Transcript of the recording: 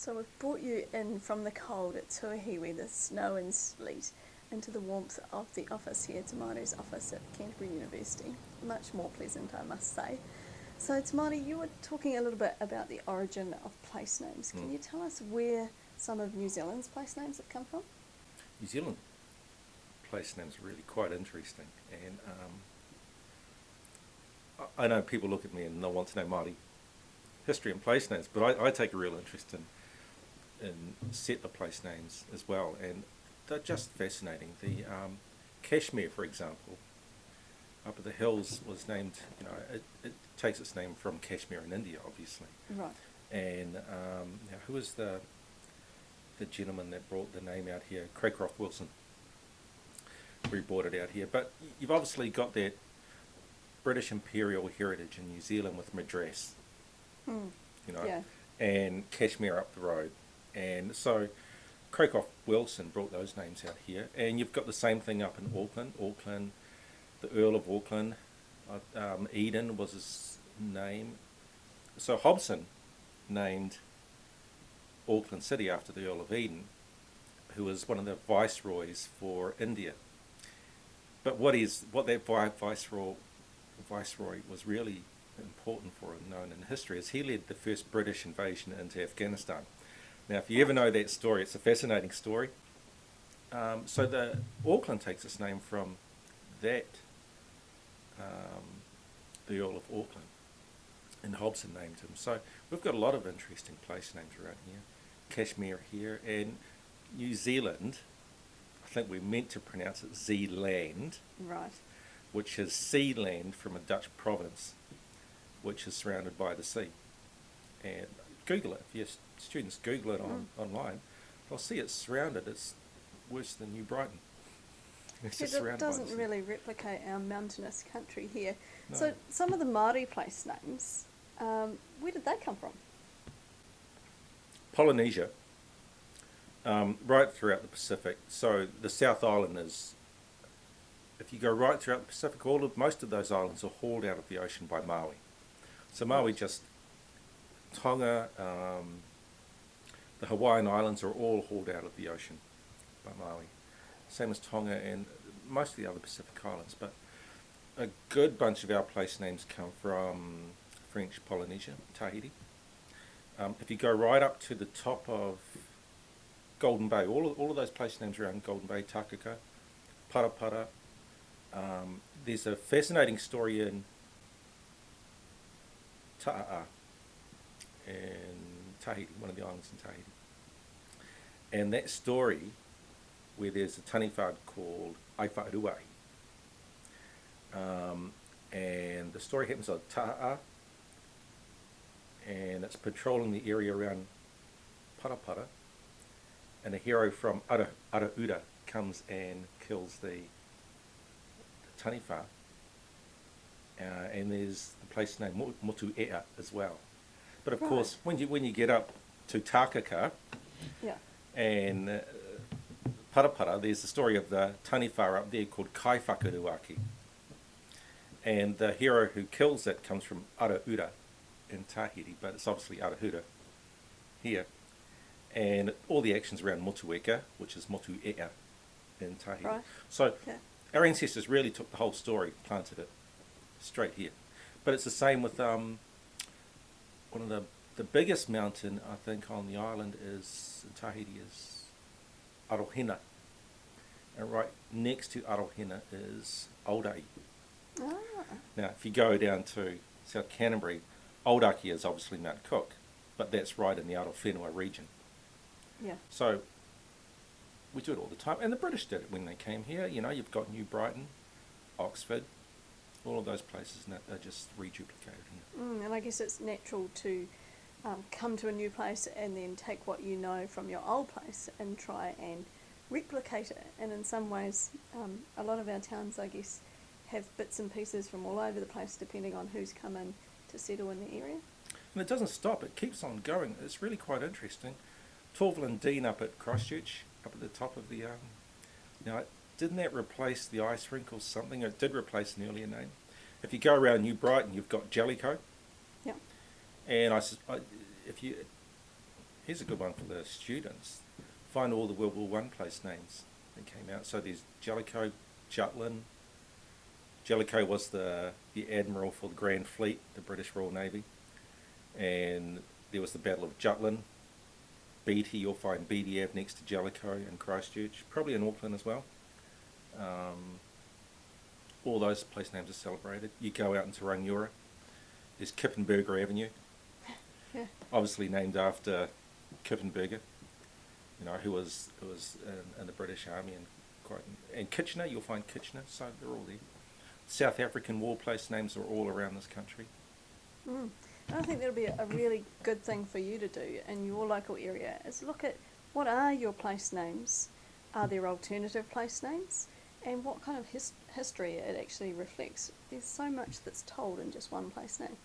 So we've brought you in from the cold at Tuahiwi, the snow and sleet, into the warmth of the office here, Te Maire's office at Canterbury University. Much more pleasant, I must say. So Te Maire, you were talking a little bit about the origin of place names. Can you tell us where some of New Zealand's place names have come from? New Zealand place names are really quite interesting, and I know people look at me and they'll want to know Māori history and place names, but I take a real interest in settler place names as well, and they're just fascinating. The Kashmir, for example, up at the hills was named, it takes its name from Kashmir in India, obviously. Right. And now who was the gentleman that brought the name out here? Craycroft Wilson. We brought it out here. But you've obviously got that British imperial heritage in New Zealand with Madras, Yeah. and Kashmir up the road. And so Craycroft Wilson brought those names out here. And you've got the same thing up in Auckland, the Earl of Auckland, Eden was his name. So Hobson named Auckland City after the Earl of Eden, who was one of the viceroys for India. But what that viceroy was really important for and known in history is he led the first British invasion into Afghanistan. Now, if you ever know that story, it's a fascinating story. So the Auckland takes its name from that, the Earl of Auckland, and Hobson named him. So we've got a lot of interesting place names around here. Kashmir here, and New Zealand, I think we're meant to pronounce it Zeeland, Right. which is sea land from a Dutch province, which is surrounded by the sea. And Google it, if your students Google it online, they'll see it's surrounded. It's worse than New Brighton. It's just It surrounded by the doesn't sea. really replicate our mountainous country here. No. So some of the Māori place names, where did they come from? Polynesia, right throughout the Pacific. So the South Island is, if you go right throughout the Pacific, most of those islands are hauled out of the ocean by Maui. So Maui just, Tonga, the Hawaiian Islands are all hauled out of the ocean by Maui. Same as Tonga and most of the other Pacific islands. But a good bunch of our place names come from French Polynesia, Tahiti. If you go right up to the top of Golden Bay, all of those place names around Golden Bay, Takaka, Parapara. There's a fascinating story in Ta'a in Tahiti, one of the islands in Tahiti. And that story, where there's a taniwha called Aiwhaaruai, and the story happens on Ta'a, and it's patrolling the area around Parapara, and a hero from Araura comes and kills the taniwha, and there's the place named Motu'ea as well. But of course, when you get up to Takaka Yeah. and Parapara, there's the story of the taniwha up there called Kaiwhakaruaki, and the hero who kills it comes from Araura in Tahiti, but it's obviously Arahura here. And all the action's around Motueka, which is Motu'ea in Tahiti. Right. So Okay. our ancestors really took the whole story, planted it straight here. But it's the same with one of the biggest mountain, I think, on the island is in Tahiti is Arohina. And right next to Arohina is Aorai. Ah. Now, if you go down to South Canterbury, Aoraki is obviously Mount Cook, but that's right in the Arowhenua region. Yeah. So we do it all the time, and the British did it when they came here. You've got New Brighton, Oxford, all of those places, and they're just reduplicated here. And I guess it's natural to come to a new place and then take what you know from your old place and try and replicate it. And in some ways, a lot of our towns, I guess, have bits and pieces from all over the place depending on who's come in to settle in the area. And it doesn't stop, it keeps on going. It's really quite interesting. Torval and Dean up at Christchurch, up at the top of the... now, didn't that replace the ice rink or something? It did replace an earlier name. If you go around New Brighton, you've got Jellicoe. Yeah. And if you Here's a good one for the students. Find all the World War One place names that came out. So there's Jellicoe, Jutland. Jellicoe was the admiral for the Grand Fleet, the British Royal Navy. And there was the Battle of Jutland. Beatty, you'll find Beatty Ave next to Jellicoe in Christchurch, probably in Auckland as well. All those place names are celebrated. You go out into Rangiora, there's Kippenberger Avenue, Yeah. obviously named after Kippenberger, who was in the British Army and Kitchener. You'll find Kitchener, so they're all there. South African war place names are all around this country. Mm. I think that'll be a really good thing for you to do in your local area, is look at what are your place names, are there alternative place names, and what kind of history it actually reflects. There's so much that's told in just one place name.